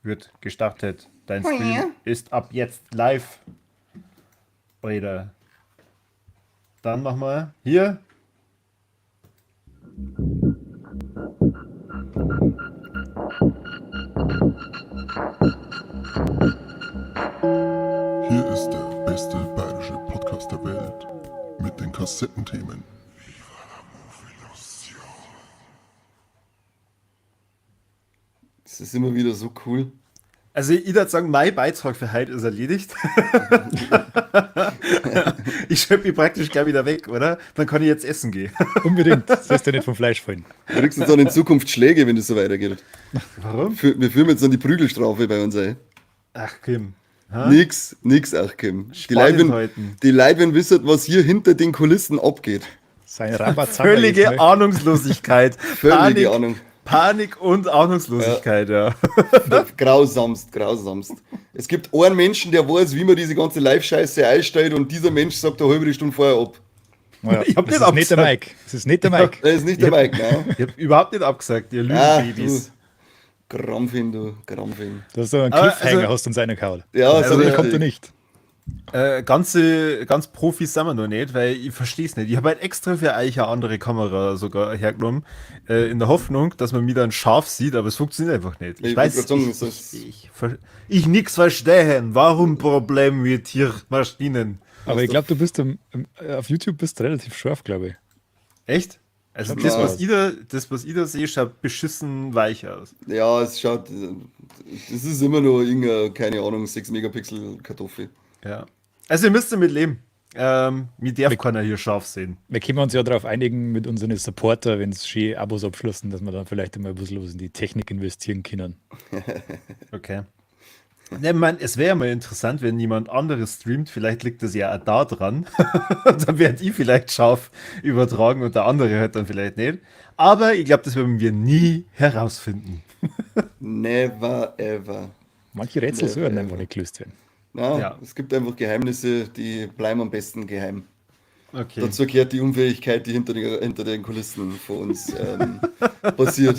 wird gestartet. Dein Stream ist ab jetzt live. Oder dann nochmal hier. Hier ist der beste bayerische Podcast der Welt mit den Kassettenthemen. Das ist immer wieder so cool. Also ich würde sagen, mein Beitrag für heute ist erledigt. Ich schöpfe mich praktisch gleich wieder weg, oder? Dann kann ich jetzt essen gehen. Unbedingt. Das heißt ja nicht vom Fleisch fallen. Du kriegst jetzt dann in Zukunft Schläge, wenn das so weitergeht. Warum? Wir führen jetzt dann die Prügelstrafe bei uns ein. Ach, Kim. Nix, ach Kim. Spannend heute. Die Leute wissen, was hier hinter den Kulissen abgeht. Sein Rambazamba Völlige jetzt, ne? Ahnungslosigkeit. Völlige Ahnung. Panik und Ahnungslosigkeit, ja. Grausamst. Es gibt einen Menschen, der weiß, wie man diese ganze Live-Scheiße einstellt und dieser Mensch sagt eine halbe Stunde vorher ab. Ja, Ich hab das nicht ist nicht der abgesagt. Mike. Das ist nicht der Mike. Das ist nicht der Mike, ne? Ich hab überhaupt nicht abgesagt, ihr Lügenbabys. Krampfin, du Krampfin. Das ist so ein Aber, Cliffhanger, also- hast du in seiner Kaul. Ja, Also, so der kommt er richtig. nicht. Ganz Profis sind wir noch nicht, weil ich verstehe es nicht. Ich habe halt extra für euch eine andere Kamera sogar hergenommen, in der Hoffnung, dass man mich dann scharf sieht, aber es funktioniert einfach nicht. Ich Ich weiß, wollte gerade sagen, es ich nix verstehen. Warum Problem mit Tiermaschinen? Aber ich glaube, du bist auf YouTube bist relativ scharf, glaube ich. Echt? Also Ja. das, was ich da sehe, schaut beschissen weich aus. Ja, es schaut, das ist immer nur irgendeine, keine Ahnung, 6 Megapixel Kartoffel. Ja. Also ihr müsst damit leben. Mir darf keiner hier scharf sehen. Wir können uns ja darauf einigen mit unseren Supporter, wenn es schön Abos abschlossen, dass wir dann vielleicht einmal ein bisschen was in die Technik investieren können. Okay. Ne, es wäre mal interessant, wenn jemand anderes streamt. Vielleicht liegt das ja auch da dran. Dann werde ich vielleicht scharf übertragen und der andere hört dann vielleicht nicht. Aber ich glaube, das werden wir nie herausfinden. Never ever. Manche Rätsel Ja, sollen ja, einfach ja. nicht gelöst werden. Ja, Ja. Es gibt einfach Geheimnisse, die bleiben am besten geheim. Okay. Dazu gehört die Unfähigkeit, die hinter den Kulissen von uns passiert.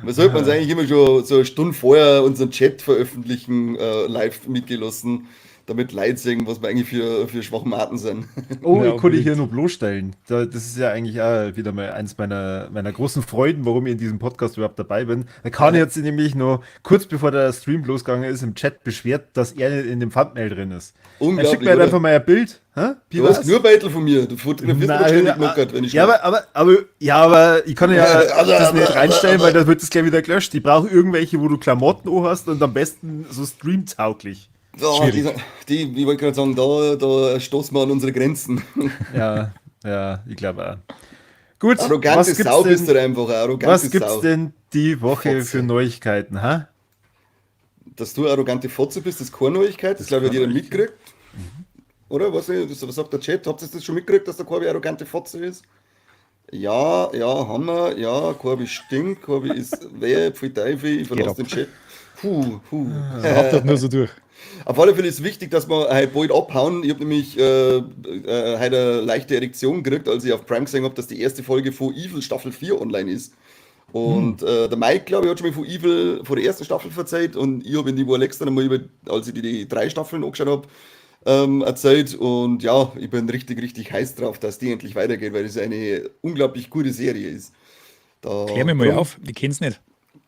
Man sollte uns eigentlich immer schon so eine Stunde vorher unseren Chat veröffentlichen, live mitgelassen, damit Leute sehen, was wir eigentlich für Schwachmaten sind. Oh, Ja, ich konnte hier unbedingt. nur bloßstellen. Das ist ja eigentlich auch wieder mal eins meiner großen Freuden, warum ich in diesem Podcast überhaupt dabei bin. Der Kani hat sich nämlich nur kurz bevor der Stream losgegangen ist, im Chat beschwert, dass er nicht in dem Thumbnail drin ist. Er Unglaublich, schickt mir halt oder? einfach mal ein Bild. Hä? Wie Du hast war's? nur Beitel von mir. Du fotografierst Nein, wahrscheinlich knockert, wenn ich ja, schlafe. aber ich kann ja Also, das nicht aber- reinstellen, weil dann wird das gleich wieder gelöscht. Ich brauche irgendwelche, wo du Klamotten hast und am besten so streamtauglich. Schwierig. Ich wollte gerade sagen, da stoßen wir an unsere Grenzen. Ja, ich glaube auch. Gut, Arrogante Sau bist du einfach, eine arrogante was gibt's Sau. denn die Woche Fotze. für Neuigkeiten, ha? Dass du eine arrogante Fotze bist, ist keine Neuigkeit. Das glaube ich, hat jeder mitkriegt. Oder? Was sagt der Chat? Habt ihr das schon mitgekriegt, dass der Corby arrogante Fotze ist? Ja, haben wir. Ja, Corby stinkt. Corby ist wer, Pfui Teufel, ich verlasse ab. den Chat. Puh. Habt das nur so durch. Auf alle Fälle ist wichtig, dass wir halt bald abhauen. Ich habe nämlich heute eine leichte Erektion gekriegt, als ich auf Prime gesehen habe, dass die erste Folge von Evil Staffel 4 online ist. Und der Mike, glaube ich, hat schon mal von Evil, von der ersten Staffel verzeiht und ich habe in die Alex dann einmal, als ich die 3 Staffeln angeschaut habe, erzählt. Und ja, ich bin richtig heiß drauf, dass die endlich weitergeht, weil es eine unglaublich gute Serie ist. Klär mir mal auf, ich kenn's nicht.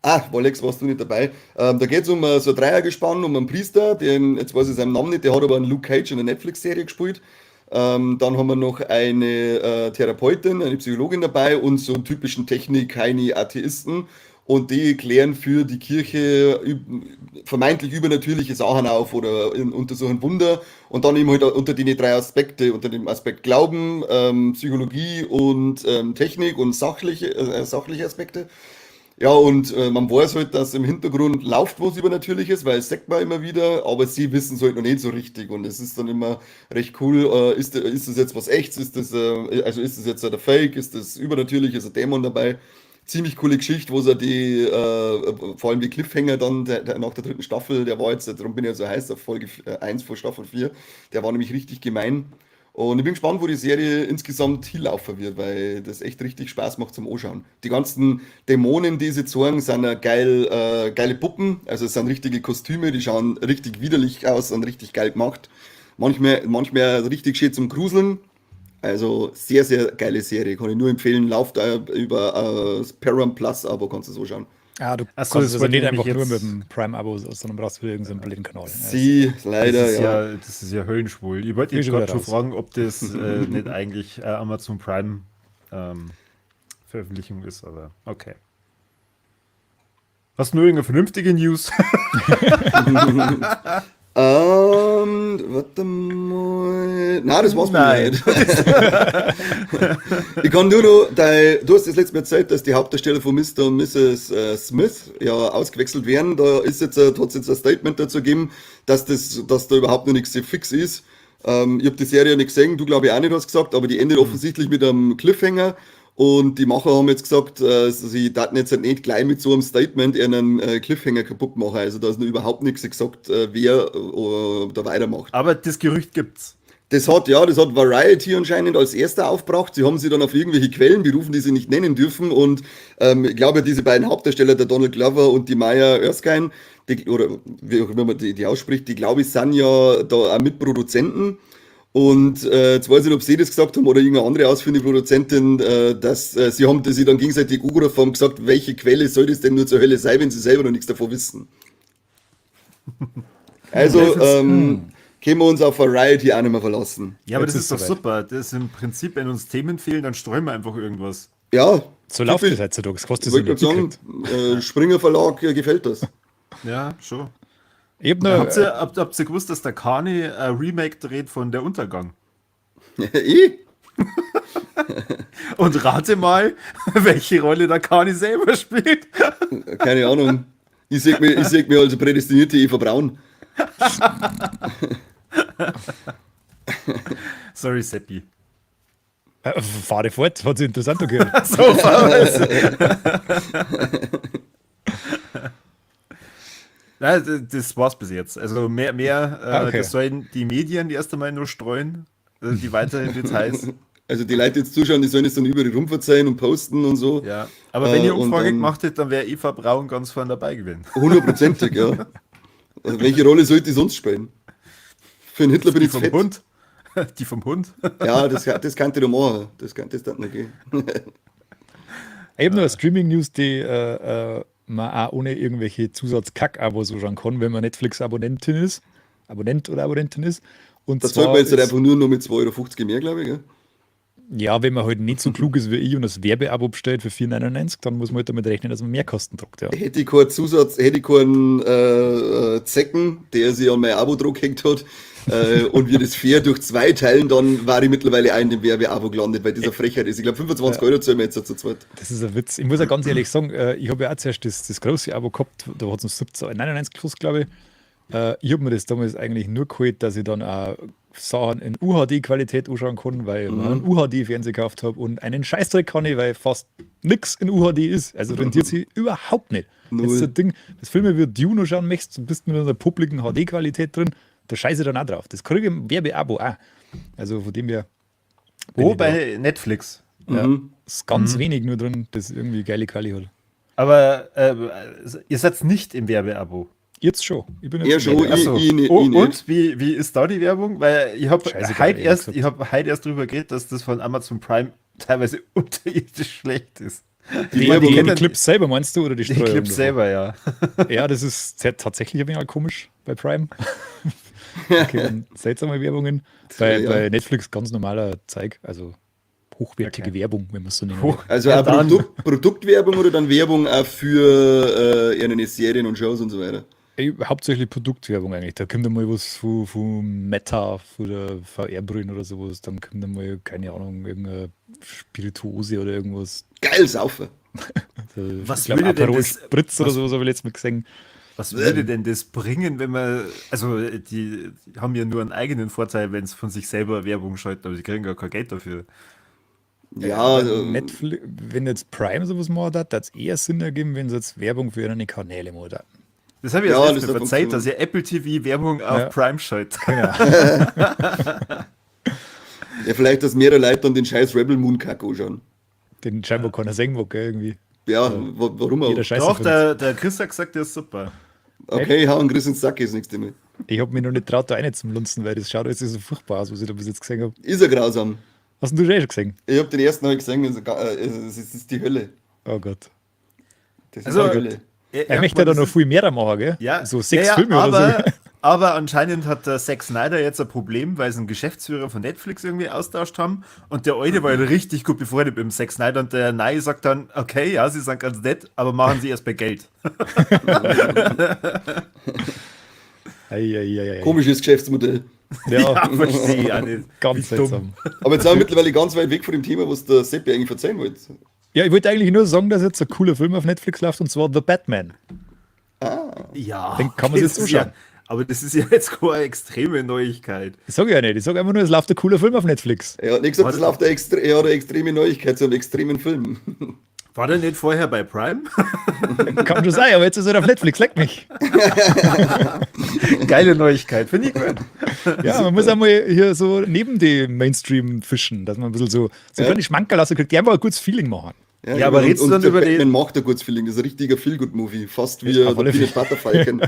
Alex, warst du nicht dabei? Da geht es um so ein Dreiergespann, um einen Priester, jetzt weiß ich seinen Namen nicht, der hat aber einen Luke Cage in der Netflix-Serie gespielt. Dann haben wir noch eine Therapeutin, eine Psychologin dabei und so einen typischen Technik-Heini Atheisten. Und die klären für die Kirche vermeintlich übernatürliche Sachen auf oder untersuchen Wunder. Und dann eben halt unter den 3 Aspekte, unter dem Aspekt Glauben, Psychologie und Technik und sachliche Aspekte. Ja, und man weiß halt, dass im Hintergrund läuft was Übernatürliches, weil es sagt man immer wieder, aber sie wissen es halt noch nicht so richtig. Und es ist dann immer recht cool, ist das jetzt was Echtes, ist das jetzt der Fake, ist das übernatürlich, ist ein Dämon dabei. Ziemlich coole Geschichte, wo sie vor allem die Cliffhanger dann nach der 3. Staffel, der war jetzt, darum bin ich ja so heiß auf Folge 1 von Staffel 4, der war nämlich richtig gemein. Und ich bin gespannt, wo die Serie insgesamt hinlaufen wird, weil das echt richtig Spaß macht zum Anschauen. Die ganzen Dämonen, die sie zeigen, sind ja geile Puppen. Also es sind richtige Kostüme, die schauen richtig widerlich aus, sind richtig geil gemacht. Manchmal richtig schön zum Gruseln. Also sehr, sehr geile Serie. Kann ich nur empfehlen. Läuft über das Paramount Plus, aber kannst du so schauen. Du Ach so, kannst das also wollte nicht ich einfach nämlich nur jetzt- mit dem Prime-Abo, sondern brauchst du irgendeinen blöden Kanal. Sie, leider, ja. Das ist ja höllenschwul. Ich wollte Bin jetzt schon gerade wieder schon raus. fragen, ob das nicht eigentlich Amazon Prime Veröffentlichung ist, aber okay. Hast du nur irgendeine vernünftige News? Warte mal. Nein, das war's Nein. nicht. Ich kann nur noch, du hast das letzte Mal erzählt, dass die Hauptdarsteller von Mr. und Mrs. Smith ja ausgewechselt werden. Da ist jetzt, hat es jetzt ein Statement dazu gegeben, dass da überhaupt noch nichts fix ist. Ich habe die Serie nicht gesehen, du glaube ich auch nicht, hast gesagt, aber die endet offensichtlich mit einem Cliffhanger. Und die Macher haben jetzt gesagt, sie daten jetzt halt nicht gleich mit so einem Statement einen Cliffhanger kaputt machen. Also da ist noch überhaupt nichts gesagt, wer da weitermacht. Aber das Gerücht gibt's. Das hat Variety anscheinend als erster aufgebracht. Sie haben sie dann auf irgendwelche Quellen berufen, die sie nicht nennen dürfen. Und ich glaube, diese beiden Hauptdarsteller, der Donald Glover und die Maya Erskine, oder wie auch immer man die ausspricht, die glaube ich sind ja da auch Mitproduzenten. Und jetzt weiß ich nicht, ob sie das gesagt haben oder irgendeine andere ausführende Produzentin, dass sie dann gegenseitig angerufen haben, gesagt, welche Quelle soll das denn nur zur Hölle sein, wenn sie selber noch nichts davon wissen. Also können wir uns auf Variety auch nicht mehr verlassen. Ja, aber Jetzt das ist ist doch soweit. super. Das ist im Prinzip, wenn uns Themen fehlen, dann streuen wir einfach irgendwas. Ja, So läuft typisch. das heutzutage. Das kostet Ich so wollte gerade sagen, Springer Verlag gefällt das. Ja, schon. Ich hab noch, Habt ihr gewusst, dass der Kani ein Remake dreht von Der Untergang? Ich? Und rate mal, welche Rolle der Kani selber spielt. Keine Ahnung. Ich sehe mich als prädestinierte Eva Braun. Sorry, Seppi. fahre fort, hat sich interessant angehört. So fahrweise. Nein, das war's bis jetzt. Also mehr Okay. das sollen die Medien erst einmal nur streuen, die weiteren Details. Also die Leute jetzt zuschauen, die sollen es dann über die rumverzeihen und posten und so. Ja. Aber wenn ihr und Umfrage dann- gemacht hättet, dann wäre Eva Braun ganz vorne dabei gewesen. 100%, ja. Also welche Rolle sollte die sonst spielen? Für einen Hitler bin Die ich vom fett. Hund. Die vom Hund. Ja, das kann ich doch machen. Das darf nicht gehen. Ich habe noch eine Streaming-News, die man auch ohne irgendwelche Zusatzkack-Abos so schauen kann, wenn man Netflix-Abonnentin ist. Abonnent oder Abonnentin ist. Und Das zahlt man jetzt halt ist- einfach nur noch mit 2,50 € mehr, glaube ich. Gell? Ja, wenn man halt nicht so klug ist wie ich und das Werbeabo bestellt für 4,99, dann muss man halt damit rechnen, dass man mehr Kosten druckt. Ja. Hätte ich keinen Zecken, der sich an mein Abo gehängt hat, und wir das fair durch 2 teilen, dann war ich mittlerweile auch in dem Werbeabo gelandet, weil dieser Frechheit ist. Ich glaube, 25 € zahlen wir jetzt zu zweit. Das ist ein Witz. Ich muss ja ganz ehrlich sagen, ich habe ja auch zuerst das große Abo gehabt, da hat es noch 17,99 gekostet, glaube ich. Ich habe mir das damals eigentlich nur geholt, dass ich dann auch Sachen in UHD-Qualität anschauen kann, weil ich mir einen UHD-Fernseher gekauft habe und einen Scheißdreck kann ich, weil fast nichts in UHD ist. Also rentiert sich überhaupt nicht. Null. Jetzt das Ding, das Filme wie Dune schauen möchtest, du bist mit einer publiken HD-Qualität drin, da scheiße ich dann auch drauf. Das kriege ich im Werbeabo auch. Also von dem her. bin Wo? ich da. Bei Netflix. Ja, ist ganz wenig nur drin, das irgendwie geile Quali hat. Aber ihr seid nicht im Werbeabo. Jetzt schon. Ich bin Er jetzt schon, im Werbeabo. ich nicht. Und wie ist da die Werbung? Weil ich habe Scheißegal, heute ehrlich gesagt. erst drüber geredet, dass das von Amazon Prime teilweise unterirdisch schlecht ist. Die, Werbung die kennen- Clips selber meinst du oder die Die Streuung Clips davon? selber, ja. Ja, das ist tatsächlich ein wenig komisch bei Prime. Okay, seltsame Werbungen. Bei, Ja. bei Netflix ganz normaler Zeug, also hochwertige Okay. Werbung, wenn man es so nennen will. Also Ja, auch dann. Produktwerbung oder dann Werbung auch für irgendeine Serien und Shows und so weiter. Hauptsächlich Produktwerbung eigentlich. Da kommt einmal was von Meta, von der VR-Brillen oder sowas. Dann kommt einmal, keine Ahnung, irgendeine Spirituose oder irgendwas. Geil saufen. Was ich glaube, würde denn Aperol das- Spritz oder sowas habe ich letztes Mal gesehen. Was würde denn das bringen, wenn man, also die haben ja nur einen eigenen Vorteil, wenn es von sich selber Werbung schalten, aber sie kriegen gar kein Geld dafür. Ja, Netflix, wenn jetzt Prime sowas macht, hat es eher Sinn ergeben, wenn sie jetzt Werbung für ihre Kanäle macht. Das habe ich Ja, ja, das letztes Mal hat verzeiht, dass ihr Apple TV Werbung auf Ja. Prime schaltet. Ja, vielleicht, dass mehrere Leute dann den scheiß Rebel Moon Kack anschauen. Den scheinbar keiner sehen mag, gell, irgendwie. Ja, warum auch? Jeder Scheiße Doch, findet. der Chris hat gesagt, der ist super. Okay, hau einen Chris ins Sack ist nichts mehr. Ich habe mich noch nicht traut, da eine zum Lunzen, weil das schaut jetzt so furchtbar aus, was ich da bis jetzt gesehen habe. Ist er grausam. Hast du schon gesehen? Ich habe den ersten Mal gesehen, es ist die Hölle. Oh Gott. Das ist Also, die Hölle. Er möchte ja da noch viel mehr machen, gell? Ja, So 6 ja, Filme aber, oder so. aber anscheinend hat der Zack Snyder jetzt ein Problem, weil sie einen Geschäftsführer von Netflix irgendwie austauscht haben. Und der alte war ja richtig gut befreundet mit dem Zack Snyder. Und der Neue sagt dann, okay, ja, sie sind ganz nett, aber machen sie erst bei Geld. Ei. Komisches Geschäftsmodell. Ja, verstehe ich auch nicht. ganz Wie dumm. seltsam. Aber jetzt sind wir mittlerweile ganz weit weg von dem Thema, was der Seppi eigentlich erzählen wollte. Ja, ich wollte eigentlich nur sagen, dass jetzt ein cooler Film auf Netflix läuft, und zwar The Batman. Ja, Den kann man sich das jetzt ist ja, anschauen. aber das ist ja jetzt keine extreme Neuigkeit. Ich sage ja nicht, ich sage einfach nur, es läuft ein cooler Film auf Netflix. Er hat nicht gesagt, das läuft eine extreme Neuigkeit zu einem extremen Film. War der nicht vorher bei Prime? Kann schon sein, aber jetzt ist er auf Netflix, leck mich. Geile Neuigkeit, finde ich gut. Ja, man muss einmal hier so neben dem Mainstream fischen, dass man ein bisschen so Ja. kleine Schmankerl lassen kriegt, die einfach ein gutes Feeling machen. Ja, aber redst du dann der über Batman den- macht ein gutes Feeling, das ist ein richtiger Feel-Good-Movie, fast wie Auf der alle Peanut Fälle. Butter Falcon.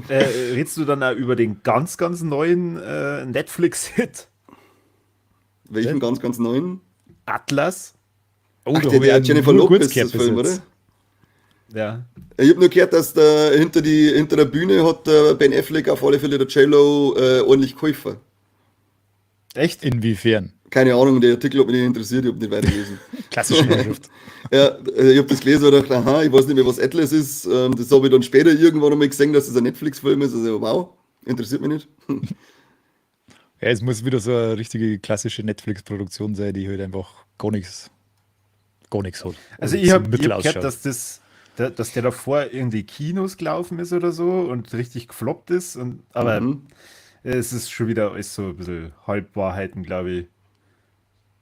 Redst du dann auch über den ganz, ganz neuen Netflix-Hit Welchen ganz neuen? Atlas? Oh, Ach, da der hab ich Jennifer nur kurz Lopez gehört bis Film, oder? jetzt. Ja. Ich habe nur gehört, dass hinter der Bühne hat Ben Affleck auf alle Fälle der J-Lo ordentlich geholfen. Echt? Inwiefern? Keine Ahnung, der Artikel hat mich nicht interessiert, ich habe nicht weitergelesen. Klassische Überschrift. Ja, ich habe das gelesen und dachte, aha, ich weiß nicht mehr, was Atlas ist. Das habe ich dann später irgendwann einmal gesehen, dass das ein Netflix-Film ist. Also wow, interessiert mich nicht. Ja, es muss wieder so eine richtige klassische Netflix-Produktion sein, die halt einfach gar nichts hat. Also so ich habe mittel gehört, ausschaut. dass der davor irgendwie Kinos gelaufen ist oder so und richtig gefloppt ist. Aber es ist schon wieder alles so ein bisschen Halbwahrheiten, glaube ich.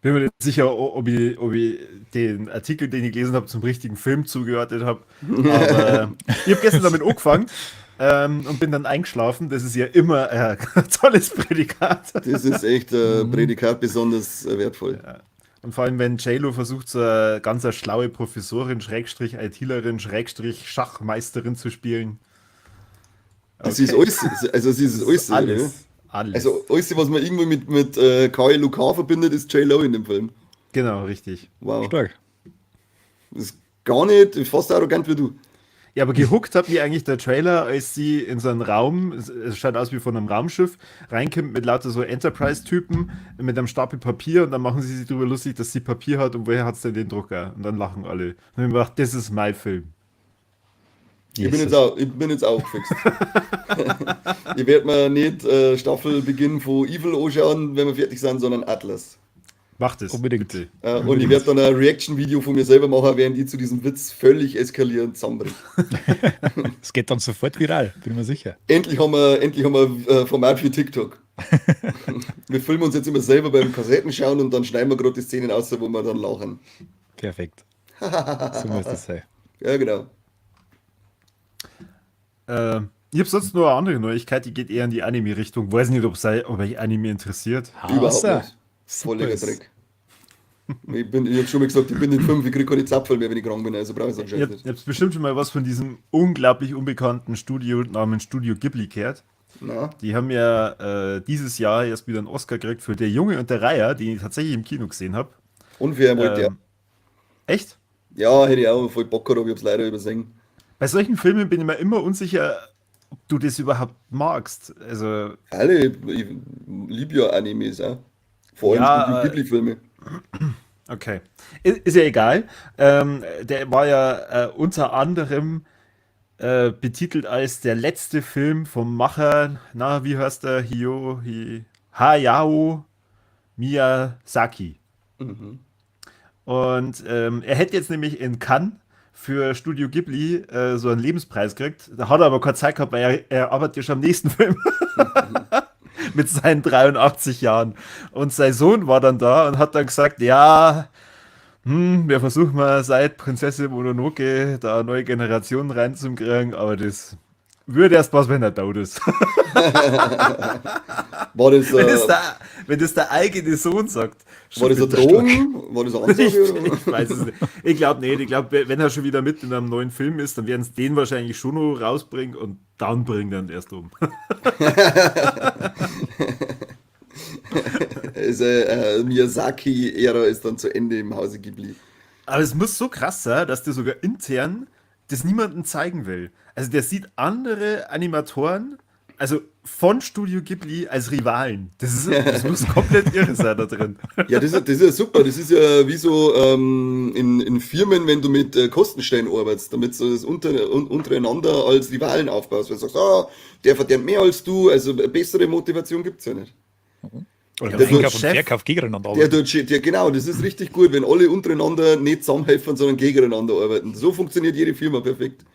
Bin mir nicht sicher, ob ich den Artikel, den ich gelesen habe, zum richtigen Film zugeordnet habe. Aber ich habe gestern damit angefangen und bin dann eingeschlafen. Das ist ja immer ein tolles Prädikat. Das ist echt Prädikat besonders wertvoll. Und vor allem, wenn JLo versucht, so eine ganz schlaue Professorin, Schrägstrich ITlerin, Schrägstrich Schachmeisterin zu spielen. Sie ist alles, also sie ist alles. oder? Alles. Alles. Also alles, was man irgendwie mit Kyle Lucar verbindet, ist J-Lo in dem Film. Genau, richtig. Wow. Stark. Das ist gar nicht fast arrogant wie du. Ja, aber gehuckt hat mich eigentlich der Trailer, als sie in so einen Raum, es schaut aus wie von einem Raumschiff, reinkommt mit lauter so Enterprise-Typen mit einem Stapel Papier und dann machen sie sich darüber lustig, dass sie Papier hat und woher hat es denn den Drucker? Und dann lachen alle. Und ich hab mir gedacht, das ist mein Film. Ich bin jetzt auch gefixt. Ich werde mir nicht Staffelbeginn von Evil anschauen, wenn wir fertig sind, sondern Atlas. Macht es. Unbedingt. Bitte. Und ich werde dann ein Reaction-Video von mir selber machen, während die zu diesem Witz völlig eskalierend zusammenbringen. Es geht dann sofort viral, bin mir sicher. Endlich haben wir Format für TikTok. Wir filmen uns jetzt immer selber beim Kassettenschauen und dann schneiden wir gerade die Szenen aus, wo wir dann lachen. Perfekt. So muss das sein. Ja, genau. Ich habe sonst nur eine andere Neuigkeit, die geht eher in die Anime-Richtung. Weiß nicht, ob euch Anime interessiert. Überhaupt Außer- nicht. Völliger Super. Dreck. Ich habe schon mal gesagt, ich bin in 5, ich kriege keine Zapfel mehr, wenn ich krank bin, also brauche ich so einen Ihr Scheiß habt, nicht. bestimmt schon mal was von diesem unglaublich unbekannten Studio namens Studio Ghibli gehört. Na? Die haben ja dieses Jahr erst wieder einen Oscar gekriegt für Der Junge und der Reiher, den ich tatsächlich im Kino gesehen habe. Unfair wollte ja. Echt? Ja, hätte ich auch voll Bock gehabt, aber ich habe es leider übersehen. Bei solchen Filmen bin ich mir immer unsicher, ob du das überhaupt magst. Also, Alle, ich liebe ja Animes auch. Vor allem Ja, Studio Ghibli-Filme. okay. Ist ja egal. Der war ja unter anderem betitelt als der letzte Film vom Macher, na, wie heißt der? Hayao Miyazaki. Und er hätte jetzt nämlich in Cannes für Studio Ghibli so einen Lebenspreis gekriegt. Da hat er aber keine Zeit gehabt, weil er arbeitet ja schon am nächsten Film. Mit seinen 83 Jahren. Und sein Sohn war dann da und hat dann gesagt, ja, wir versuchen mal seit Prinzessin Mononoke da eine neue Generation reinzukriegen, aber das würde erst was, wenn er tot ist. War das, Wenn das der eigene Sohn sagt. war das ein bitte stark. Drogen? War das eine Ich, Ansage? Oder? ich weiß es nicht. Ich glaube nicht. Ich glaube, wenn er schon wieder mit in einem neuen Film ist, dann werden sie den wahrscheinlich schon noch rausbringen und dann bringen dann erst um. Also, Miyazaki-Ära ist dann zu Ende im Hause Ghibli. Aber es muss so krass sein, dass der sogar intern das niemandem zeigen will. Also der sieht andere Animatoren, also von Studio Ghibli als Rivalen. Das muss komplett irre sein da drin. Ja, das ist ja super. Das ist ja wie so in Firmen, wenn du mit Kostenstellen arbeitest, damit du das untereinander als Rivalen aufbaust. Weil du sagst, der verdient mehr als du, also eine bessere Motivation gibt es ja nicht. Oder Der Einkauf und Chef- Verkauf gegeneinander. Genau, das ist richtig gut, wenn alle untereinander nicht zusammenhelfen, sondern gegeneinander arbeiten. So funktioniert jede Firma perfekt.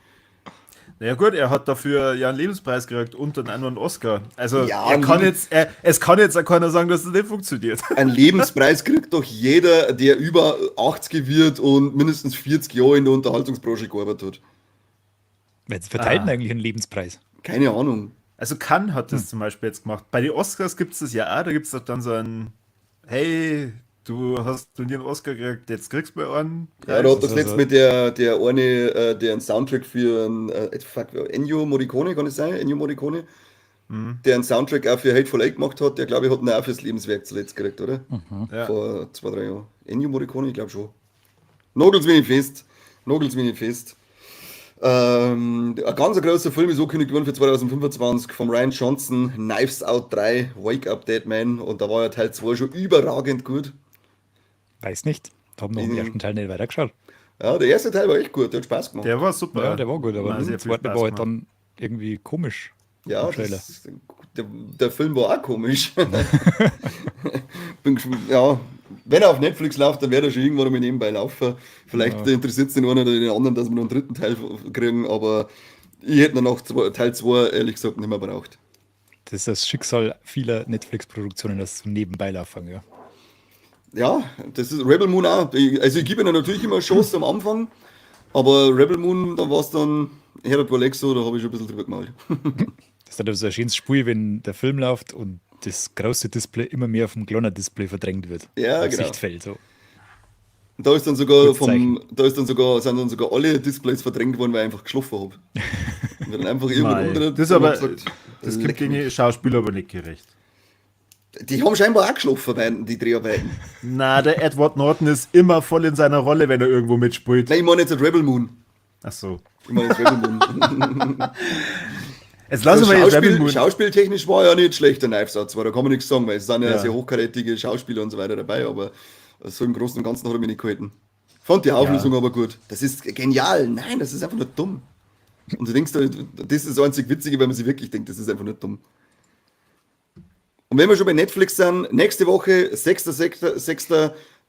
Naja gut, er hat dafür ja einen Lebenspreis gekriegt und dann auch noch einen Oscar. Also Ja, es kann jetzt auch keiner sagen, dass das nicht funktioniert. Einen Lebenspreis kriegt doch jeder, der über 80 wird und mindestens 40 Jahre in der Unterhaltungsbranche gearbeitet hat. Wer verteilt denn eigentlich einen Lebenspreis? Keine Ahnung. Also Cannes hat das zum Beispiel jetzt gemacht. Bei den Oscars gibt es das ja auch, da gibt es doch dann so ein hey, du hast nie einen Oscar gekriegt, jetzt kriegst du mal einen. Ja, da hat das Also, letzte mit der eine, der einen Soundtrack für Ennio Morricone, kann es sein? Ennio Morricone? Der einen Soundtrack auch für Hateful Eight gemacht hat, der glaube ich hat ihn auch fürs Lebenswerk zuletzt gekriegt, oder? Ja. Vor 2-3 Jahren. Ennio Morricone, ich glaube schon. Nagels mich nicht fest. Nagels mich nicht fest. Ein ganz großer Film ist angekündigt worden für 2025 von Ryan Johnson, Knives Out 3, Wake Up Dead Man, und da war ja Teil 2 schon überragend gut. Weiß nicht. Da haben wir noch im ersten Teil nicht weitergeschaut. Ja, der erste Teil war echt gut, der hat Spaß gemacht. Der war super. Ja, der war gut, aber Hat sehr der viel zweite Spaß war halt gemacht. dann irgendwie komisch. Ja, im Trailer. der Film war auch komisch. Ja, wenn er auf Netflix läuft, dann wird er schon irgendwann mal nebenbei laufen. Vielleicht interessiert es den einen oder den anderen, dass wir noch einen dritten Teil kriegen, aber ich hätte noch Teil 2 ehrlich gesagt nicht mehr braucht. Das ist das Schicksal vieler Netflix-Produktionen, das nebenbei laufen, ja. Ja, das ist Rebel Moon auch. Also ich gebe ihnen natürlich immer eine Chance am Anfang, aber Rebel Moon, da war es dann Herbert Alexo, da habe ich schon ein bisschen drüber gemalt. Das ist dann so ein schönes Spiel, wenn der Film läuft und das große Display immer mehr auf dem kleinen Display verdrängt wird. Ja, Aufs genau. Sichtfeld, so. Da ist dann sogar Gutes Zeichen. sind dann sogar alle Displays verdrängt worden, weil ich einfach geschlafen habe. Und dann einfach irgendwann Mei. unter Das ist und aber, hab gesagt, das leck gibt gegen mich. die Schauspieler aber nicht gerecht. Die haben scheinbar auch geschlafen während die Dreharbeiten. Na, der Edward Norton ist immer voll in seiner Rolle, wenn er irgendwo mitspielt. Nein, ich meine jetzt Rebel Moon. Ach so. Ich meine jetzt Rebel Moon. Jetzt lassen wir jetzt Rebel Moon. Schauspieltechnisch war ja nicht schlecht, der Knives Out, da kann man nichts sagen, weil es sind ja, Ja. sehr hochkarätige Schauspieler und so weiter dabei, aber so im Großen und Ganzen hat er mich nicht gehalten. Fand die Auflösung aber gut. Das ist genial. Nein, das ist einfach nur dumm. Und du denkst, das ist das einzig Witzige, wenn man sich wirklich denkt, das ist einfach nur dumm. Und wenn wir schon bei Netflix sind, nächste Woche, 6.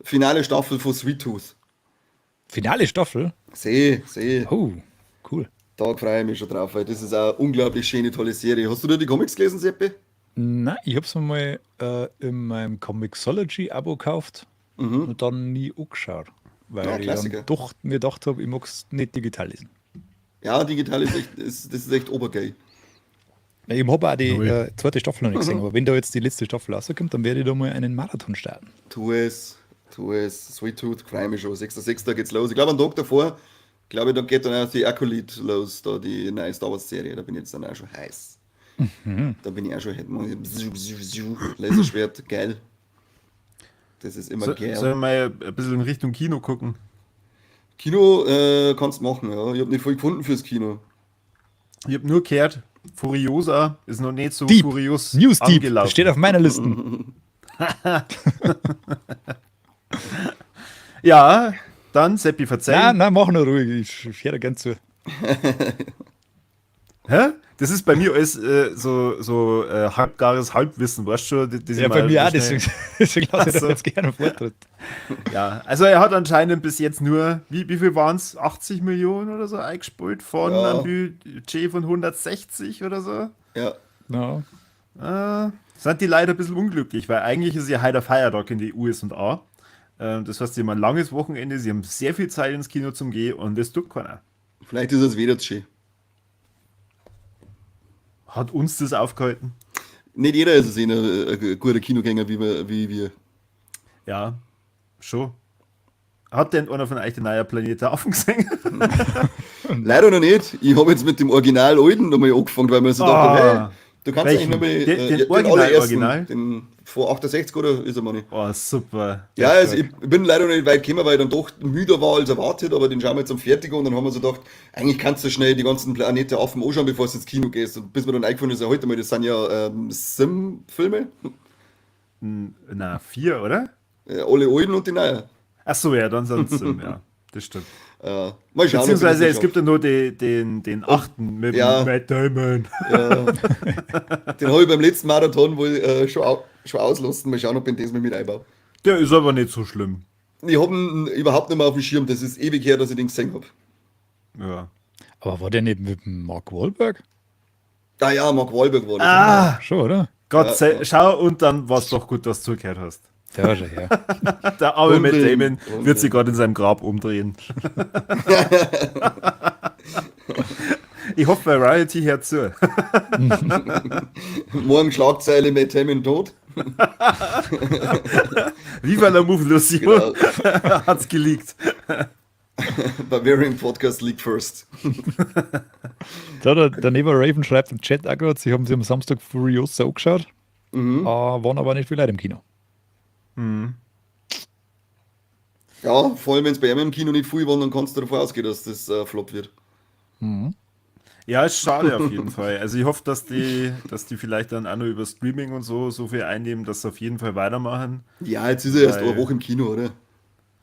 Finale Staffel von Sweet Tooth. Finale Staffel? Seh. Oh, cool. Da freue ich mich schon drauf, weil das ist eine unglaublich schöne, tolle Serie. Hast du da die Comics gelesen, Seppi? Nein, ich habe es mir mal in meinem Comixology-Abo gekauft und dann nie angeschaut. Weil Ja, ich Klassiker. dann doch mir gedacht habe, ich mag es nicht digital lesen. Ja, digital ist echt, das ist echt obergeil. Ich habe auch die Ui. zweite Staffel noch nicht gesehen, aber wenn da jetzt die letzte Staffel rauskommt, dann werde ich da mal einen Marathon starten. Tu es. Sweet Tooth, freue mich schon. 6.6. geht's los. Ich glaube, einen Tag davor, glaube ich, da geht dann auch die Acolyte los, da die neue Star Wars Serie. Da bin ich jetzt dann auch schon heiß. Da bin ich auch schon Laserschwert, geil. Das ist immer geil. Sollen wir mal ein bisschen in Richtung Kino gucken? Kino kannst du machen, ja. Ich habe nicht viel gefunden fürs Kino. Ich habe nur gehört, Furiosa ist noch nicht so Deep. furios News Deep, angelaufen. das steht auf meiner Liste. Ja, dann Seppi, verzeih. Nein, mach nur ruhig, ich höre gern zu. Hä? Das ist bei mir alles so halbgares Halbwissen, weißt du schon? Das Ja, ich bei mal mir auch, schnell- deswegen lasse ich Ach so. da jetzt gerne einen Vortritt. Ja, also er hat anscheinend bis jetzt nur, wie viel waren es? 80 Millionen oder so eingespielt von Ja. einem Budget von 160 oder so. Ja. Ja. Sind die leider ein bisschen unglücklich, weil eigentlich ist ja heute Feiertag in die USA. Das heißt, sie haben ein langes Wochenende, sie haben sehr viel Zeit ins Kino zum Gehen und das tut keiner. Vielleicht ist es wieder zu schön. Hat uns das aufgehalten? Nicht jeder ist ein guter Kinogänger wie wir. Ja, schon. Hat denn einer von euch den neuen Planet der Affen gesehen? Leider noch nicht. Ich habe jetzt mit dem Original alten nochmal angefangen, weil man so dachte, hey, du kannst welchen? eigentlich nochmal Den allerersten, Original? den vor 68 oder ist er mal nicht. Oh, super. Ja, Der also ist ich bin leider noch nicht weit gekommen, weil ich dann doch müder war als erwartet, aber den schauen wir jetzt am fertig und dann haben wir so gedacht, eigentlich kannst du schnell die ganzen Planeten Affen anschauen, bevor du ins Kino gehst. Und bis mir dann eingefallen ist, ja heute mal, das sind ja Sim-Filme, Na, 4, oder? alle alten und die neuen. Ach so, ja, dann sind es, ja, das stimmt. Mal schauen, ob ich Beziehungsweise das es gibt ja nur den 8. mit Ja. Matt Damon. Den habe ich beim letzten Marathon wohl schon auslassen. Mal schauen, ob ich den diesmal mit einbaue. Der ist aber nicht so schlimm. Ich habe ihn überhaupt nicht mehr auf dem Schirm. Das ist ewig her, dass ich den gesehen habe. Ja. Aber war der nicht mit dem Mark Wahlberg? Ah ja, Mark Wahlberg war das. Ah, Schon, oder? Gott sei schau, und dann war es doch gut, dass du zugehört hast. Der war schon, ja. Der arme Matt Unbedingt, Damon wird unbedingt. sich gerade in seinem Grab umdrehen. Ich hoffe, Variety hört zu. Morgen Schlagzeile mit Damon tot. Viva la Mouvlusion Genau. hat's geleakt. Bavarian Podcast liegt first. Der Neva Raven schreibt im Chat auch gerade, sie haben sich am Samstag Furiosa angeschaut, waren aber nicht viel Leute im Kino. Ja, vor allem wenn es bei ihm im Kino nicht viel war, dann kannst du davon ausgehen, dass das Flop wird. Ja, ist schade auf jeden Fall. Also ich hoffe, dass die vielleicht dann auch noch über Streaming und so viel einnehmen, dass sie auf jeden Fall weitermachen. Ja, jetzt ist er erst Weil- eine Woche im Kino, oder?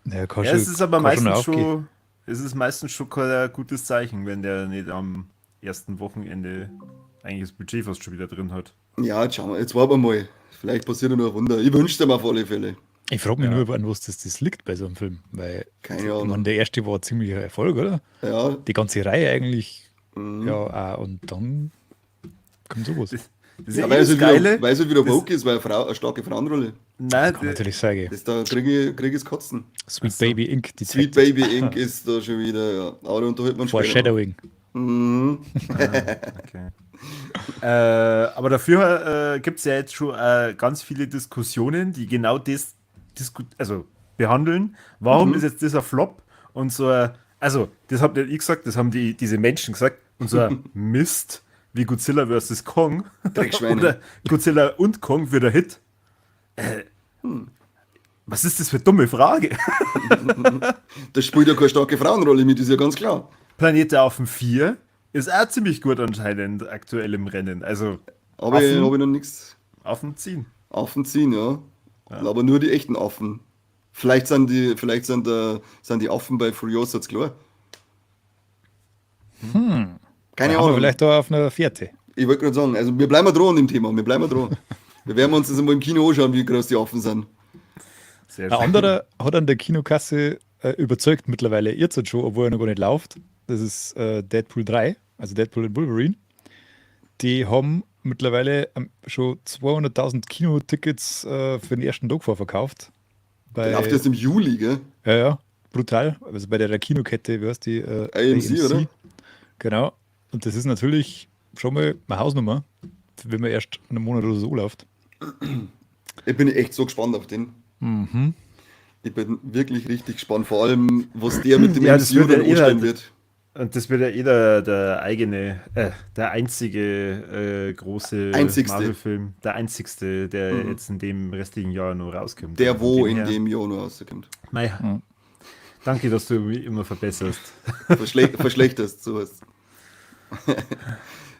Ja, kann Ja, schon- es ist aber kann meistens aufgehen. schon, es ist meistens schon kein gutes Zeichen, wenn der nicht am ersten Wochenende eigentlich das Budget fast schon wieder drin hat. Ja, jetzt schauen wir. Jetzt warten wir mal. Vielleicht passiert ja noch ein Wunder. Ich wünsche dir mal auf alle Fälle. Ich frage mich nur, an was das liegt bei so einem Film. Weil, Keine ich Ahnung. meine, der erste war ein ziemlicher Erfolg, oder? Ja, Die ganze Reihe eigentlich. Ja, auch, und dann kommt sowas. Das ist ja ja weil, es das halt Geile. wieder, weil es halt wieder woke ist, weil eine starke Frauenrolle. Nein, Kann natürlich sagen. Das da kriege ich das Kotzen. Sweet Baby Inc. Die Sweet Baby Inc. ist da schon wieder, ja. Aber da unterhält man später. Foreshadowing. okay. Aber dafür gibt es ja jetzt schon ganz viele Diskussionen, die genau das behandeln. Warum ist jetzt dieser Flop und so also das habt nicht ich gesagt, das haben diese Menschen gesagt und so ein Mist wie Godzilla vs. Kong Dreckschweine. oder Godzilla und Kong für der Hit. Was ist das für eine dumme Frage? Das spielt ja keine starke Frauenrolle mit, ist ja ganz klar. Planet der Affen 4 ist auch ziemlich gut anscheinend aktuell im Rennen. Also Aber ich Affen? habe noch nichts. Affen ziehen. Affen ziehen, ja. Aber nur die echten Affen. Vielleicht sind die Affen bei Furiosa jetzt klar. Keine Haben wir Ahnung. vielleicht da auf einer Fährte. Ich wollte gerade sagen, also wir bleiben dran an dem Thema, wir bleiben dran. Wir werden uns das einmal im Kino anschauen, wie groß die Affen sind. Sehr Ein anderer hat an der Kinokasse überzeugt mittlerweile, jetzt schon, obwohl er noch gar nicht läuft. Das ist Deadpool 3, also Deadpool und Wolverine. Die haben mittlerweile schon 200.000 Kinotickets für den ersten Tag vorverkauft. Der läuft erst im Juli, gell? Ja, brutal. Also bei der Kinokette, wie heißt die? AMC, oder? Genau. Und das ist natürlich schon mal eine Hausnummer, wenn man erst einen Monat oder so läuft. Ich bin echt so gespannt auf den. Ich bin wirklich richtig gespannt, vor allem, was der mit dem Ja, das MCU wird ja dann eh anstellen halt- wird. Und das wird ja der einzige große Einzigste. Marvel-Film, der einzigste, der jetzt in dem restlichen Jahr noch rauskommt. Der, wo Von in her- dem Jahr noch rauskommt. Mei, danke, dass du mich immer verbesserst. Verschlechterst, sowas.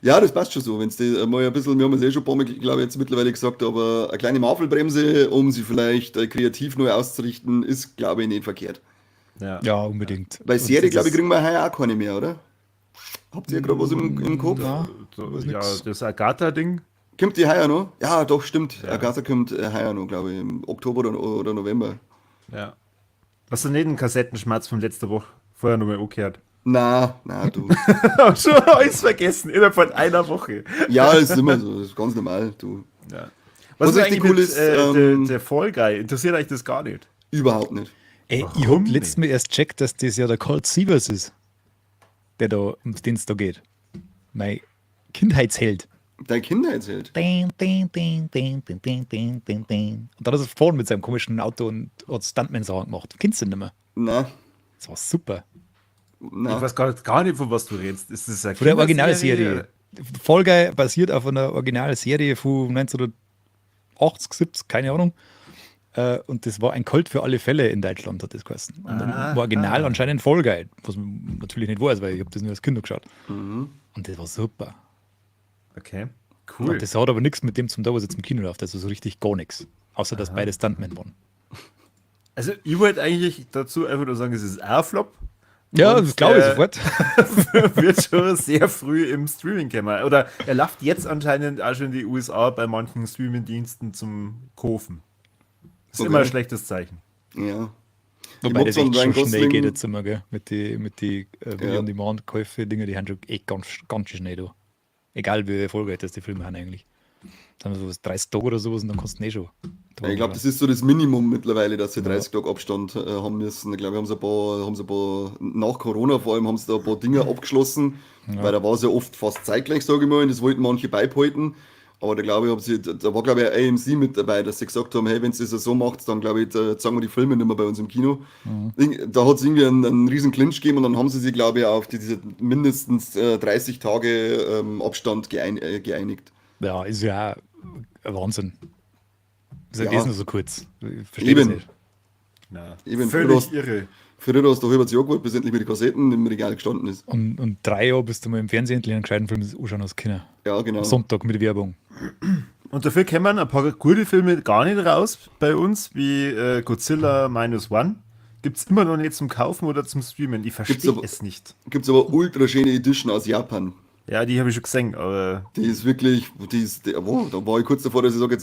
Ja, das passt schon so. Wenn's die mal ein bisschen, wir haben es eh schon ein paar Mal, glaube ich, jetzt mittlerweile gesagt, aber eine kleine Marvel-Bremse, um sie vielleicht kreativ neu auszurichten, ist, glaube ich, nicht verkehrt. Ja. Ja, unbedingt. Bei Und Serie, das glaube ich, ist- kriegen wir heuer auch keine mehr, oder? Habt ihr gerade was im Kopf? Ja, So, weiß ja, nix. das Agatha-Ding. Kommt die heuer noch? Ja, doch, stimmt. Agatha kommt heuer noch, glaube ich, im Oktober oder November. Ja. Hast du nicht den Kassettenschmerz von letzter Woche vorher nochmal angehört? Na, du. Hab schon alles vergessen, innerhalb von einer Woche. Ja, das ist immer so, das ist ganz normal, du. Ja. Was ist richtig eigentlich cool mit, ist, der Fall Guy? Interessiert euch das gar nicht? Überhaupt nicht. Ey, ich Warum habe letztes Mal erst checkt, dass das ja der Colt Sievers ist, der da, um den es da geht. Mein Kindheitsheld. Deine Kinder erzählt. Ding, ding, ding, ding, ding, ding, ding, ding, ding. Und dann ist er vorne mit seinem komischen Auto und hat Stuntman-Sachen gemacht. Kennst du den nicht mehr? Na, Das war super. Ich na. weiß gar nicht, von was du redest. Ist das eine Von der Kinderserie? Originalserie. Folge basiert auf einer Originalserie von 1980, 70, keine Ahnung. Und das war ein Colt für alle Fälle in Deutschland, hat das geheißen. Und dann war Original anscheinend voll geil, was man natürlich nicht weiß, weil ich habe das nur als Kind geschaut. Und das war super. Okay, Und cool. das hat aber nichts mit dem zum da, was jetzt im Kino läuft, also so richtig gar nichts. Außer, dass beide Stuntmen waren. Also, ich wollte eigentlich dazu einfach nur sagen, es ist ein Flop. Ja, Und das glaube ich der sofort. wird schon sehr früh im Streaming kommen. Oder er läuft jetzt anscheinend auch schon in die USA bei manchen Streaming-Diensten zum Kaufen. Das ist Okay. immer ein schlechtes Zeichen. Ja. Wobei mag das so einen echt schon Ryan schnell Gosling- geht jetzt immer, gell? Mit die Ja. Video-on-Demand-Käufe, Dinge, die haben schon echt ganz, ganz schön schnell da. Egal wie erfolgreich das die Filme haben eigentlich. Dann haben wir sowas 30 Tage oder sowas und dann kannst du schon. Ja, ich glaube, das ist so das Minimum mittlerweile, dass sie 30 Tage Abstand haben müssen. Ich glaube, haben sie ein paar, nach Corona vor allem, haben sie da ein paar Dinge abgeschlossen, weil da war es ja oft fast zeitgleich, sage ich mal, und das wollten manche beibehalten. Aber da glaube ich, da war glaube ich ein AMC mit dabei, dass sie gesagt haben, hey, wenn ihr das so macht, dann glaube ich, da zeigen wir die Filme nicht mehr bei uns im Kino. Da hat es irgendwie einen riesen Clinch gegeben und dann haben sie sich, glaube ich, auf diese mindestens 30 Tage Abstand geeinigt. Ja, ist ja auch ein Wahnsinn. Ist ja Ja. das nur so kurz. Ich verstehe das Eben. nicht. Na, Eben, völlig früher irre. Früher hast du halbes Jahr gewartet, bis endlich wieder die Kassetten im Regal gestanden ist. Und 3 Jahre bist du mal im Fernsehen endlich einen gescheiten Film anschauen hast können. Ja, genau. Am Sonntag mit Werbung. Und dafür kommen ein paar gute Filme gar nicht raus bei uns, wie Godzilla Minus One. Gibt es immer noch nicht zum Kaufen oder zum Streamen. Ich verstehe aber- es nicht. Gibt es aber ultra schöne Edition aus Japan. Ja, die habe ich schon gesehen, aber Die ist wirklich, wow, da war ich kurz davor, dass ich sage,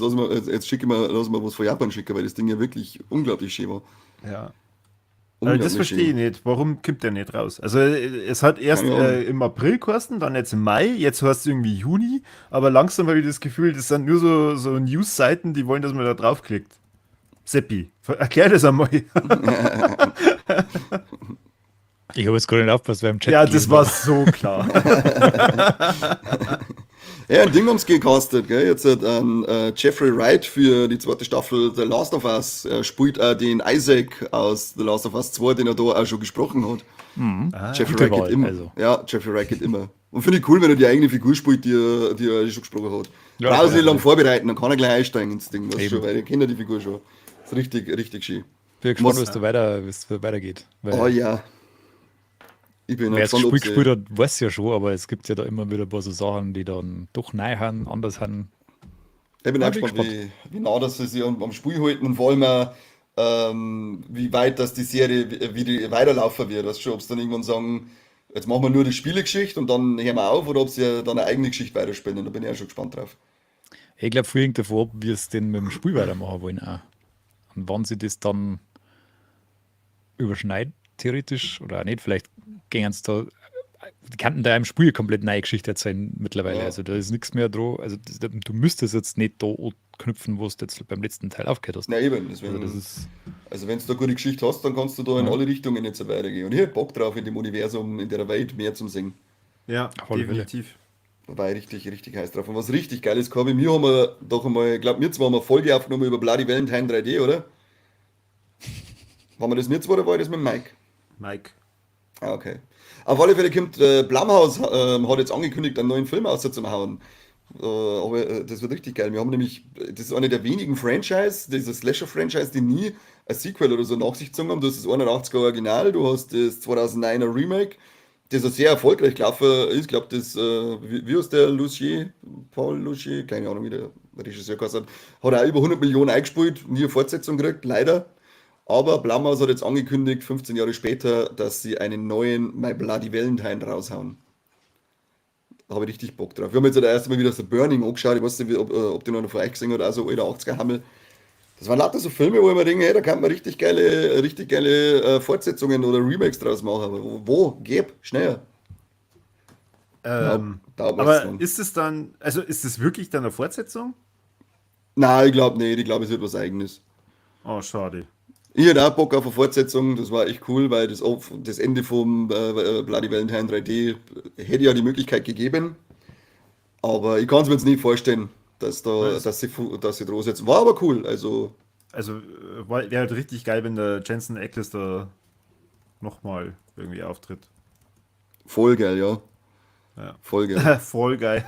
jetzt schicke ich mal, lass mal was von Japan schicken, weil das Ding ja wirklich unglaublich schön war. ja. Also das Unglaublich verstehe ich schön. nicht. Warum kommt der nicht raus? Also es hat erst Keine Ahnung. im April gekostet, dann jetzt im Mai, jetzt heißt es irgendwie Juni, aber langsam habe ich das Gefühl, das sind nur so News-Seiten, die wollen, dass man da draufklickt. Seppi, erklär das einmal. Ich habe jetzt gerade nicht aufgepasst, wer im Chat Ja, das gelesen war hat. so klar. Ja, ein Ding haben sie gecastet, gell? Jetzt hat Jeffrey Wright für die zweite Staffel The Last of Us spielt auch den Isaac aus The Last of Us 2, den er da auch schon gesprochen hat. Jeffrey Gute Wright Wahl, geht immer. also. Ja, Jeffrey Wright geht immer. Und finde ich cool, wenn er die eigene Figur spielt, die er schon gesprochen hat. Ja, Braucht sich ja. nicht lang vorbereiten, dann kann er gleich einsteigen ins Ding, weißt Eben. schon, weil er kennt ja die Figur schon. Ist richtig, richtig schön. Bin gespannt, Was- wie es weitergeht. Weil Oh ja. Ich bin wer es gespannt, ob gespielt sie- hat, weiß ja schon, aber es gibt ja da immer wieder ein paar so Sachen, die dann doch neu haben, anders haben. Ich bin Ja, auch bin gespannt, wie nah das sie sich am Spiel halten und vor allem auch, wie weit das die Serie, wie die weiterlaufen wird. Weißt du, ob sie dann irgendwann sagen, jetzt machen wir nur die Spielegeschichte und dann hören wir auf, oder ob sie dann eine eigene Geschichte weiterspielen. Da bin ich auch schon gespannt drauf. Ich glaube, viel hängt davon ab, wie es denn mit dem Spiel weitermachen wollen auch. Und wann sie das dann überschneiden, theoretisch, oder auch nicht, vielleicht gehen es da, die könnten da im Spiel komplett neue Geschichte erzählen mittlerweile. Ja. Also da ist nichts mehr dran. Also du müsstest jetzt nicht da knüpfen, wo du jetzt beim letzten Teil aufgehört hast. Na eben, deswegen, Also das ist, also wenn du da eine gute Geschichte hast, dann kannst du da in alle Richtungen jetzt so weitergehen. Und ich hätte Bock drauf, in dem Universum, in der Welt mehr zu singen. Ja, Auf alle Fälle. definitiv. Wobei richtig, richtig heiß drauf. Und was richtig geil ist, Corby, wir haben doch einmal, ich glaube, wir zwei haben eine Folge aufgenommen über Bloody Valentine 3D, oder? Waren wir das nicht zwei oder war ich das mit Mike? Mike. Ah, okay. Auf alle Fälle kommt Blumhouse hat jetzt angekündigt, einen neuen Film auszuhauen. Aber das wird richtig geil. Wir haben nämlich, das ist eine der wenigen Franchise, diese Slasher-Franchise, die nie ein Sequel oder so nach sich gezogen haben. Du hast das 81er Original, du hast das 2009er Remake, das auch sehr erfolgreich gelaufen ist. Ich glaube, das, wie heißt der Paul Lucier, keine Ahnung, wie der Regisseur geheißen hat, hat auch über 100 Millionen eingespielt, nie eine Fortsetzung gekriegt, leider. Aber Blumhouse hat jetzt angekündigt, 15 Jahre später, dass sie einen neuen My Bloody Valentine raushauen. Da habe ich richtig Bock drauf. Wir haben jetzt das erste Mal wieder so Burning angeschaut. Ich weiß nicht, ob die noch von euch gesehen hat, also alter 80er Hammel. Das waren lauter so Filme, wo ich mir denke, hey, da kann man richtig geile Fortsetzungen oder Remakes draus machen. Aber wo? Geb, schneller. Da hat man's Aber dran. ist es dann, also ist es wirklich dann eine Fortsetzung? Nein, ich glaube nicht. Ich glaube, es wird was Eigenes. Oh, schade. Ich hatte auch Bock auf eine Fortsetzung, das war echt cool, weil das Ende vom Bloody Valentine 3D hätte ja die Möglichkeit gegeben. Aber ich kann es mir jetzt nicht vorstellen, dass sie drauf setzen. War aber cool. Also, Wäre halt richtig geil, wenn der Jensen Ackles da nochmal irgendwie auftritt. voll geil, ja. Ja. Voll geil. Voll geil.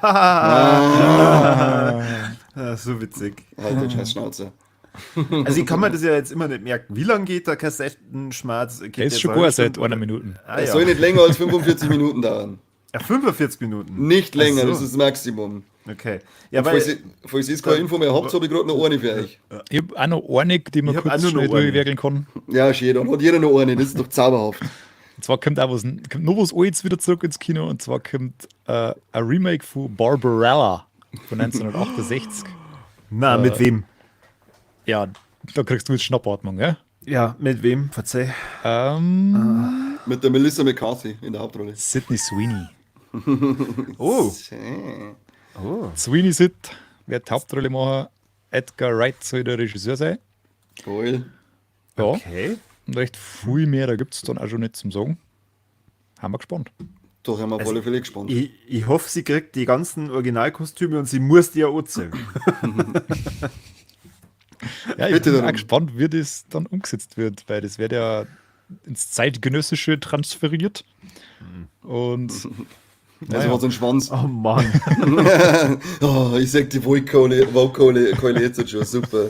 So witzig. Halt den scheiß Schnauze. Also ich kann mir das ja jetzt immer nicht merken. Wie lange geht der Kassettenschmerz? Der ist schon gut seit einer Minute. Es soll nicht länger als 45 Minuten dauern. Ja, 45 Minuten. Nicht länger, Ach so. das ist das Maximum. Okay. Ja, Falls ihr keine Info mehr habt, habe ich gerade noch eine für euch. Ich habe auch noch eine, die man Ich hab kurz auch nur schnell noch eine. durchwirkeln kann. Ja, schön, dann hat jeder noch eine, das ist doch zauberhaft. Und zwar kommt noch was Altes wieder zurück ins Kino. Und zwar kommt ein Remake von Barbarella von 1968. Na, mit wem? Ja, da kriegst du jetzt Schnappatmung, gell? Ja, mit wem? Verzeih. Mit der Melissa McCarthy in der Hauptrolle. Sydney Sweeney. Oh. Sweeney Sid wird die Hauptrolle machen. Edgar Wright soll der Regisseur sein. Cool. Ja, Okay. und recht viel mehr, da gibt es dann auch schon nicht zum Sagen. Haben wir gespannt. Doch, haben wir auf alle Fälle gespannt. Ich hoffe, sie kriegt die ganzen Originalkostüme und sie muss die ja anziehen. Ja, ich Bitte bin darum. auch gespannt, wie das dann umgesetzt wird, weil das wird ja ins Zeitgenössische transferiert. Und Also hat so einen Schwanz. Oh Mann. Oh, ich sag die Vogue-Keule jetzt schon, super.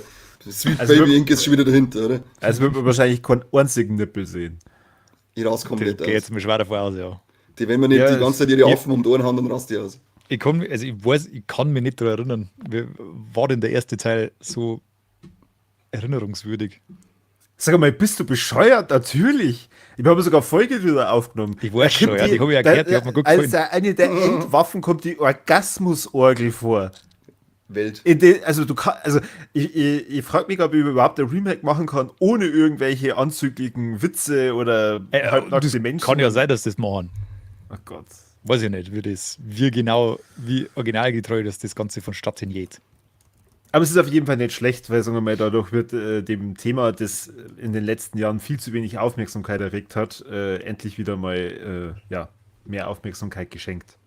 Sweet Also Baby wir- Ink ist schon wieder dahinter, oder? Also wird man wahrscheinlich keinen einzigen Nippel sehen. Ich raus komplett geht aus. jetzt mir schwer davon aus, ja. Die, wenn man nicht Ja, die ganze Zeit ihre ja. Affen um die Ohren haben, dann rast die aus. Ich kann mich nicht daran erinnern. War denn der erste Teil so erinnerungswürdig? Sag mal, bist du bescheuert? Natürlich. Ich habe sogar Folge wieder aufgenommen. Ich weiß schon, ja, die hab ich ja gehört, die hat mir gut Als gefallen. eine der Endwaffen kommt die Orgasmusorgel vor. Welt. Ich frage mich, ob ich überhaupt ein Remake machen kann, ohne irgendwelche anzüglichen Witze oder Das halbnackte Menschen. kann ja sein, dass das machen. Oh Gott. Weiß ich nicht, wie originalgetreu das Ganze vonstatten geht. Aber es ist auf jeden Fall nicht schlecht, weil, sagen wir mal, dadurch wird dem Thema, das in den letzten Jahren viel zu wenig Aufmerksamkeit erregt hat, endlich wieder mal mehr Aufmerksamkeit geschenkt.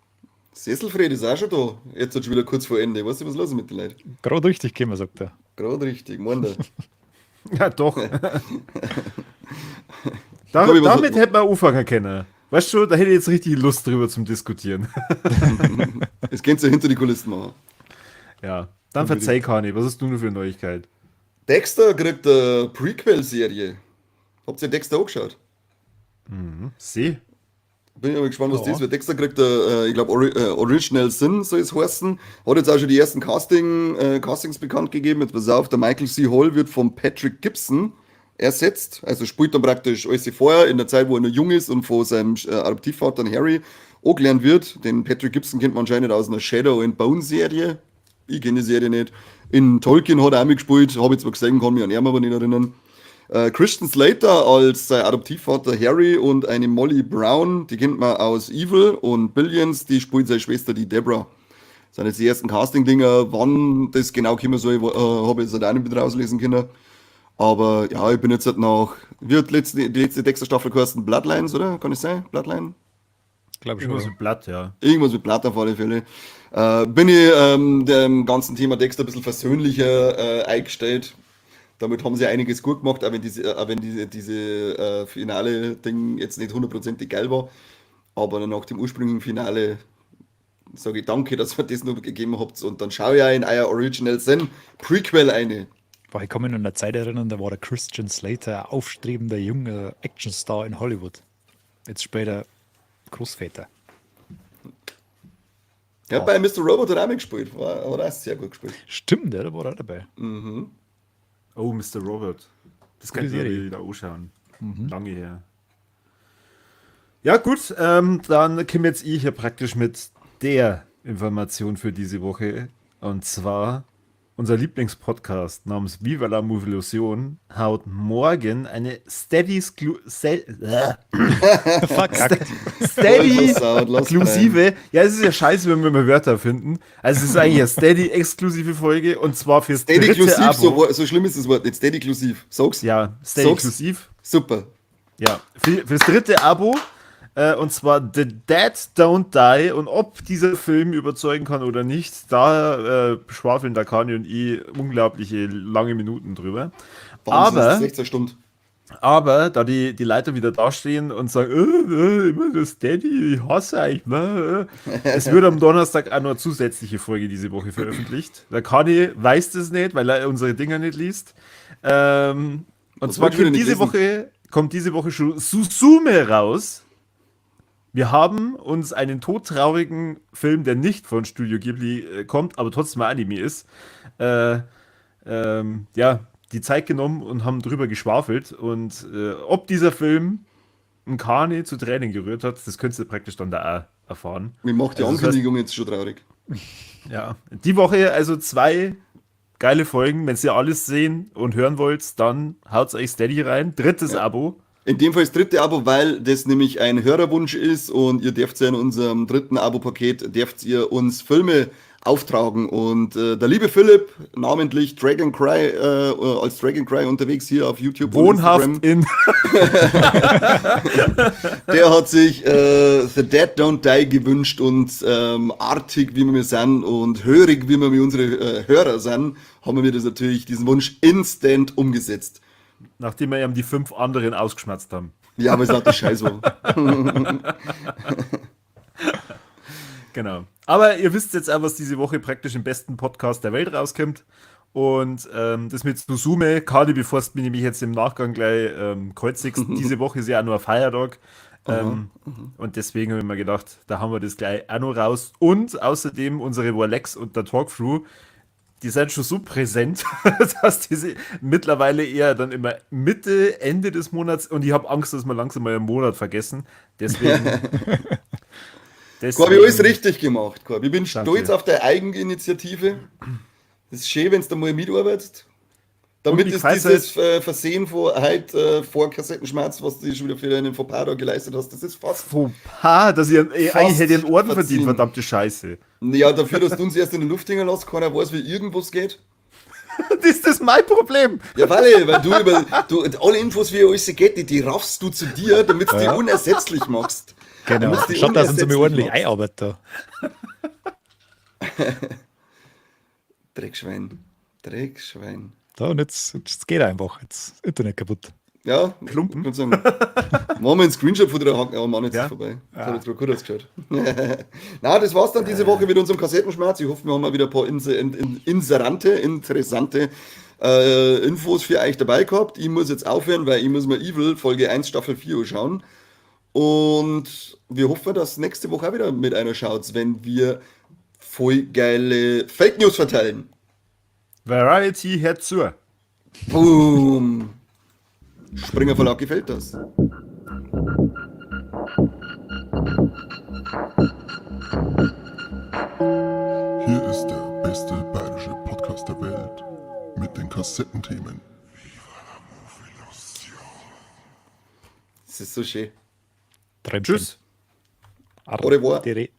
Sesselfred ist auch schon da. Jetzt hat schon wieder kurz vor Ende. Weißt du, was los ist mit den Leuten? Gerade richtig gekommen, sagt er. Gerade richtig, meint er. Ja, doch. Hab ich was- Damit hätte man anfangen können. Weißt du, da hätte ich jetzt richtig Lust drüber zum Diskutieren. Das könnt ihr hinter die Kulissen machen. Ja, dann verzeih Kani, was hast du nur für eine Neuigkeit? Dexter kriegt eine Prequel-Serie. Habt ihr Dexter angeschaut? See? Bin ich aber gespannt, was Ja. das wird. Dexter kriegt, ich glaube, Original Sin soll es heißen. Hat jetzt auch schon die ersten Castings bekannt gegeben. Jetzt pass auf, der Michael C. Hall wird von Patrick Gibson ersetzt. Also spielt dann praktisch alles vorher, in der Zeit, wo er noch jung ist und von seinem Adoptivvater Harry angelernt wird. Den Patrick Gibson kennt man anscheinend aus einer Shadow and Bone Serie. Ich kenne die Serie nicht. In Tolkien hat er auch mitgespielt, habe ich zwar gesehen, kann mich an ihn aber nicht erinnern. Christian Slater als sein Adoptivvater Harry und eine Molly Brown, die kennt man aus Evil und Billions, die spielt seine Schwester, die Deborah. Das sind jetzt die ersten Casting-Dinger. Wann das genau kommen soll, habe ich jetzt auch nicht mit rauslesen können. Aber ja, ich bin jetzt halt nach, wie hat die letzte Dexter-Staffel geheißen? Bloodlines, oder? Kann ich sagen? Bloodline? Glaube ich Irgendwas schon. mit Blatt, ja. Irgendwas mit Blatt auf alle Fälle. Bin ich dem ganzen Thema Dexter ein bisschen versöhnlicher eingestellt. Damit haben sie einiges gut gemacht, auch wenn diese finale Ding jetzt nicht hundertprozentig geil war. Aber nach dem ursprünglichen Finale sage ich danke, dass ihr das noch gegeben habt. Und dann schaue ich auch in euer Original Sin Prequel eine. Boah, ich kann mich noch an eine Zeit erinnern, da war der Christian Slater ein aufstrebender junger Actionstar in Hollywood. Jetzt später Großväter. Ja, bei Mr. Robot hat er auch mitgespielt. Hat auch sehr gut gespielt. Stimmt, ja, da war er dabei. Oh, Mr. Robert. Das Gute kann ich mir Serie. wieder anschauen. Lange her. Ja, gut, dann komme jetzt ich hier praktisch mit der Information für diese Woche. Und zwar, unser Lieblingspodcast namens Viva la Movilusion haut morgen eine Verkackt. Steady-exklusive, ja, es ist ja scheiße, wenn wir mal Wörter finden. Also es ist eigentlich eine Steady-exklusive Folge und zwar fürs dritte Steady-Klusiv, Abo. so schlimm ist das Wort nicht. Steady-Klusiv. Sag's. Ja, Steady-exklusiv. Super. Ja, fürs dritte Abo Und zwar The Dead Don't Die. Und ob dieser Film überzeugen kann oder nicht, da schwafeln der Kani und ich unglaubliche lange Minuten drüber. Wahnsinn, Aber 16 Stunden. Aber da die Leute wieder dastehen und sagen, immer das Daddy, ich hasse euch. Ne? Es wird am Donnerstag auch noch eine zusätzliche Folge diese Woche veröffentlicht. Der Kani weiß das nicht, weil er unsere Dinger nicht liest. Und Was zwar wollt ihr denn kommt nicht kommt diese Woche schon Suzume raus. Wir haben uns einen todtraurigen Film, der nicht von Studio Ghibli kommt, aber trotzdem ein Anime ist, ja, die Zeit genommen und haben drüber geschwafelt. Und ob dieser Film einen Kani zu Tränen gerührt hat, das könntest du praktisch dann da auch erfahren. Mir macht die Also das Ankündigung jetzt schon traurig. Ja, die Woche also 2 geile Folgen. Wenn ihr alles sehen und hören wollt, dann haut euch Steady rein. 3. Abo. In dem Fall das 3. Abo, weil das nämlich ein Hörerwunsch ist und ihr dürft ja in unserem 3. Abo-Paket, dürft ihr uns Filme auftragen und der liebe Philipp, namentlich Dragon Cry, als Dragon Cry unterwegs hier auf YouTube Wohnhaft und Instagram, in. der hat sich The Dead Don't Die gewünscht und artig, wie wir sind und hörig, wie wir unsere Hörer sind, haben wir das natürlich, diesen Wunsch instant umgesetzt. Nachdem wir ihm die 5 anderen ausgeschmatzt haben. Ja, aber es hat die Scheiße. Genau. Aber ihr wisst jetzt auch, was diese Woche praktisch im besten Podcast der Welt rauskommt. Und das mit Suzume, Kali, bevor du mich nämlich jetzt im Nachgang gleich kreuzigst, diese Woche ist ja auch nur ein Feiertag. Und deswegen habe ich mir gedacht, da haben wir das gleich auch noch raus. Und außerdem unsere Warlex und der Talkthrough, die sind schon so präsent, dass diese mittlerweile eher dann immer Mitte, Ende des Monats, und ich habe Angst, dass wir langsam mal einen Monat vergessen. Deswegen. Corby, alles richtig gemacht, Corby. Ich bin Danke. stolz auf deine Eigeninitiative. Es ist schön, wenn du mal mitarbeitest. Damit Und ich ist weiß dieses Versehen von heute vor Kassettenschmerz, was du schon wieder für einen Fauxpas da geleistet hast, das ist fast. Fauxpas, dass ich eigentlich hätte den Orden verdient, verziehen. verdammte Scheiße. Ja, dafür, dass du uns erst in der Luft hängen lässt, keiner weiß, wie irgendwas geht. Das ist mein Problem. Ja, weil du alle Infos, wie alles geht, die raffst du zu dir, damit du die unersetzlich machst. Genau. musst die Schaut, dass uns unersetzlich einmal ordentlich machen. einarbeitet da. Dreckschwein. Da, und jetzt geht einfach. Jetzt ist Internet kaputt. Ja, Klumpen. Ich würde sagen, machen wir einen Screenshot von der Haken, aber Mann, jetzt Ja. ist vorbei. Das hat jetzt gerade gut ausgeschaut. Na, das war's dann diese Woche mit unserem Kassettenschmerz. Ich hoffe, wir haben mal wieder ein paar interessante Infos für euch dabei gehabt. Ich muss jetzt aufhören, weil ich muss mal Evil Folge 1 Staffel 4 schauen. Und wir hoffen, dass nächste Woche auch wieder mit einer schaut, wenn wir voll geile Fake News verteilen. Variety hört zu. Boom! Springer Verlag gefällt das. Hier ist der beste bayerische Podcast der Welt mit den Kassettenthemen. Das ist so schön. Träumchen. Tschüss. Au revoir. Arrivederci.